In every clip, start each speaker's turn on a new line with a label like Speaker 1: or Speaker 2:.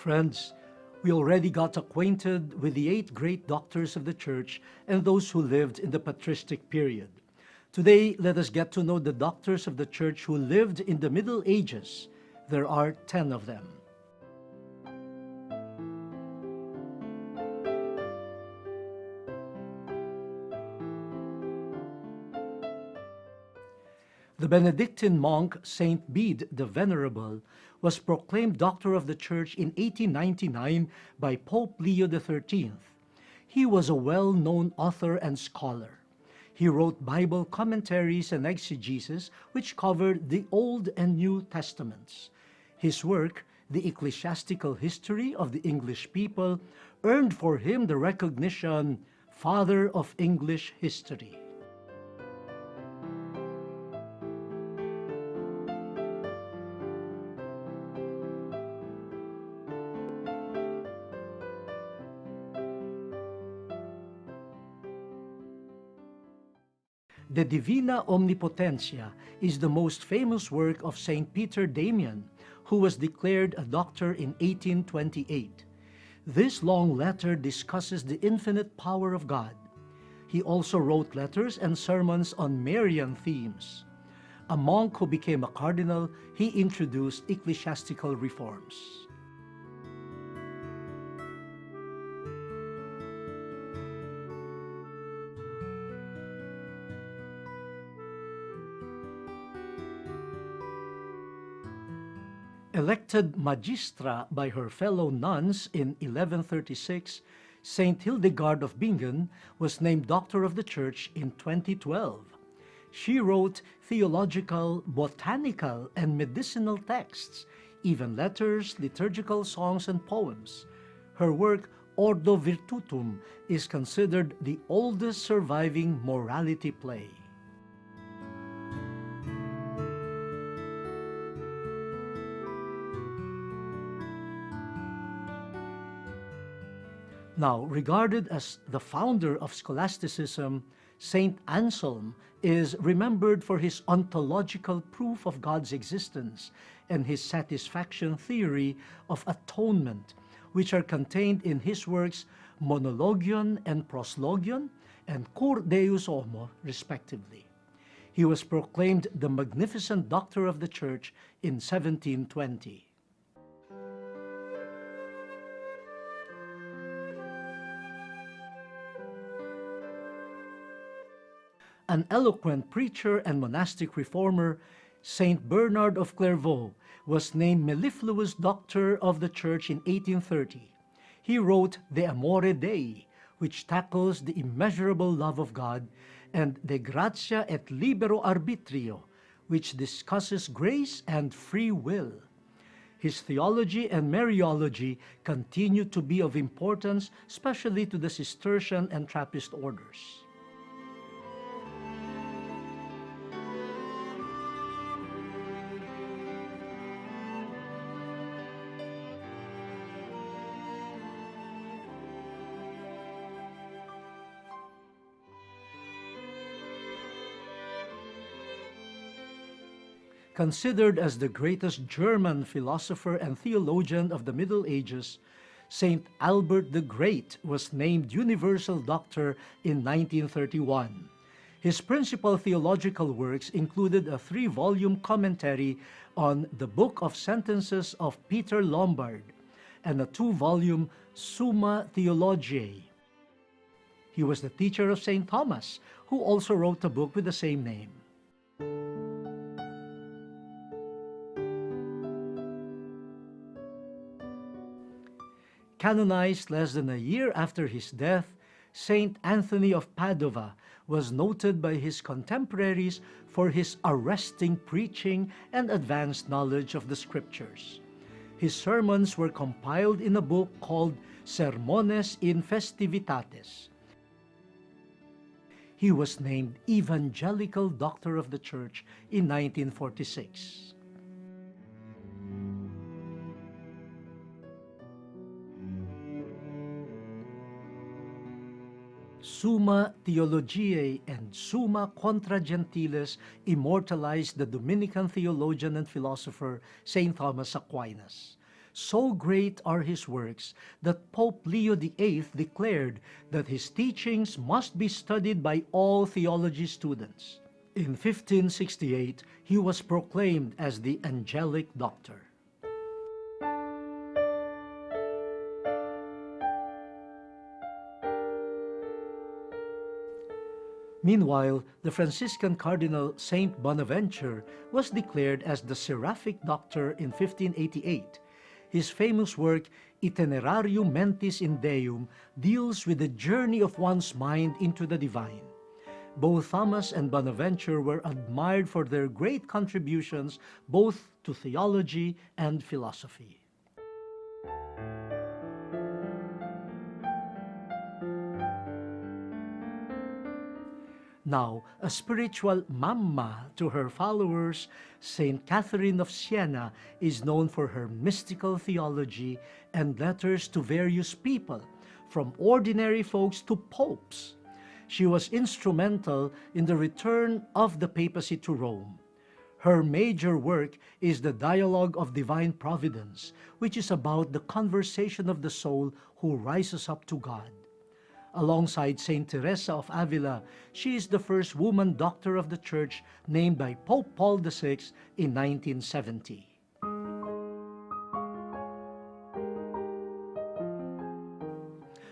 Speaker 1: Friends, we already got acquainted with the 8 great doctors of the Church and those who lived in the patristic period. Today, let us get to know the doctors of the Church who lived in the Middle Ages. There are 10 of them. The Benedictine monk Saint Bede the Venerable was proclaimed Doctor of the Church in 1899 by Pope Leo XIII. He was a well-known author and scholar. He wrote Bible commentaries and exegesis which covered the Old and New Testaments. His work, The Ecclesiastical History of the English People, earned for him the recognition Father of English History. The Divina Omnipotentia is the most famous work of Saint Peter Damian, who was declared a doctor in 1828. This long letter discusses the infinite power of God. He also wrote letters and sermons on Marian themes. A monk who became a cardinal, he introduced ecclesiastical reforms. Elected magistra by her fellow nuns in 1136, Saint Hildegard of Bingen was named Doctor of the Church in 2012. She wrote theological, botanical, and medicinal texts, even letters, liturgical songs, and poems. Her work, Ordo Virtutum, is considered the oldest surviving morality play. Now, regarded as the founder of scholasticism, Saint Anselm is remembered for his ontological proof of God's existence and his satisfaction theory of atonement, which are contained in his works Monologion and Proslogion and Cur Deus Homo, respectively. He was proclaimed the Magnificent Doctor of the Church in 1720. An eloquent preacher and monastic reformer, Saint Bernard of Clairvaux was named Mellifluous Doctor of the Church in 1830. He wrote De Amore Dei, which tackles the immeasurable love of God, and De Gratia et Libero Arbitrio, which discusses grace and free will. His theology and Mariology continue to be of importance, especially to the Cistercian and Trappist orders. Considered as the greatest German philosopher and theologian of the Middle Ages, Saint Albert the Great was named Universal Doctor in 1931. His principal theological works included a 3-volume commentary on the Book of Sentences of Peter Lombard and a 2-volume Summa Theologiae. He was the teacher of Saint Thomas, who also wrote a book with the same name. Canonized less than a year after his death, Saint Anthony of Padua was noted by his contemporaries for his arresting preaching and advanced knowledge of the Scriptures. His sermons were compiled in a book called Sermones in Festivitates. He was named Evangelical Doctor of the Church in 1946. Summa Theologiae and Summa Contra Gentiles immortalized the Dominican theologian and philosopher St. Thomas Aquinas. So great are his works that Pope Leo VIII declared that his teachings must be studied by all theology students. In 1568, he was proclaimed as the Angelic Doctor. Meanwhile, the Franciscan Cardinal Saint Bonaventure was declared as the Seraphic Doctor in 1588. His famous work, Itinerarium Mentis in Deum, deals with the journey of one's mind into the divine. Both Thomas and Bonaventure were admired for their great contributions both to theology and philosophy. Now, a spiritual mamma to her followers, Saint Catherine of Siena is known for her mystical theology and letters to various people, from ordinary folks to popes. She was instrumental in the return of the papacy to Rome. Her major work is the Dialogue of Divine Providence, which is about the conversation of the soul who rises up to God. Alongside Saint Teresa of Avila, she is the first woman doctor of the Church named by Pope Paul VI in 1970.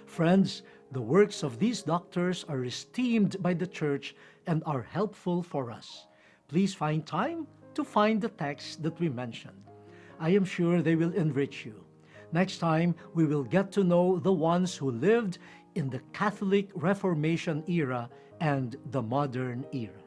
Speaker 1: Friends, the works of these doctors are esteemed by the Church and are helpful for us. Please find time to find the texts that we mentioned. I am sure they will enrich you. Next time, we will get to know the ones who lived in the Catholic Reformation era and the modern era.